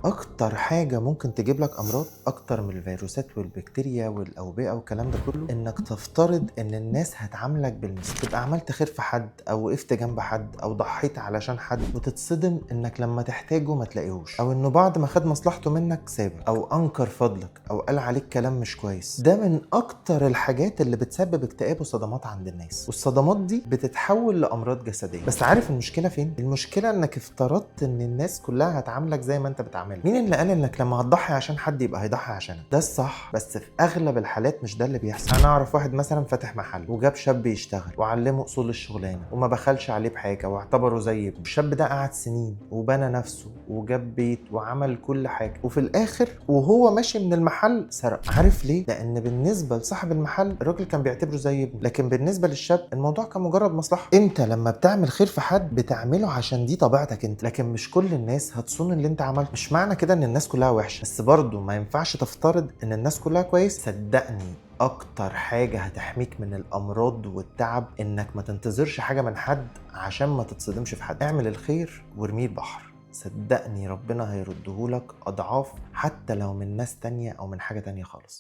اكتر حاجة ممكن تجيب لك امراض اكتر من الفيروسات والبكتيريا والاوبئة والكلام ده كله، انك تفترض ان الناس هتعاملك بالمثل، تبقى عملت خير في حد او وقفت جنب حد او ضحيت علشان حد، وتتصدم انك لما تحتاجه ما تلاقيهوش، او انه بعد ما خد مصلحته منك سابك او انكر فضلك او قال عليك كلام مش كويس. ده من اكتر الحاجات اللي بتسبب اكتئاب وصدمات عند الناس، والصدمات دي بتتحول لامراض جسدية. بس عارف المشكلة فين؟ المشكلة انك افترضت ان الناس كلها هتعاملك زي ما انت بتعامل. مين اللي قال انك لما هتضحي عشان حد يبقى هيضحي عشانك؟ ده الصح، بس في اغلب الحالات مش ده اللي بيحصل. انا اعرف واحد مثلا فاتح محل وجاب شاب يشتغل وعلمه اصول الشغلانه وما بخلش عليه بحاجه واعتبره زي ابنه. الشاب ده قعد سنين وبنى نفسه وجاب بيت وعمل كل حاجه، وفي الاخر وهو ماشي من المحل سرق. عارف ليه؟ لان بالنسبه لصاحب المحل الراجل كان بيعتبره زي ابنه، لكن بالنسبه للشاب الموضوع كان مجرد مصلحه. انت لما بتعمل خير في حد بتعمله عشان دي طبيعتك انت، لكن مش كل الناس هتصون اللي انت عملته. مش معنى كده ان الناس كلها وحشه، بس برضه ما ينفعش تفترض ان الناس كلها كويس. صدقني اكتر حاجة هتحميك من الامراض والتعب انك ما تنتظرش حاجة من حد عشان ما تتصدمش في حد. اعمل الخير وارميه البحر، صدقني ربنا هيردهولك اضعاف، حتى لو من ناس تانية او من حاجة تانية خالص.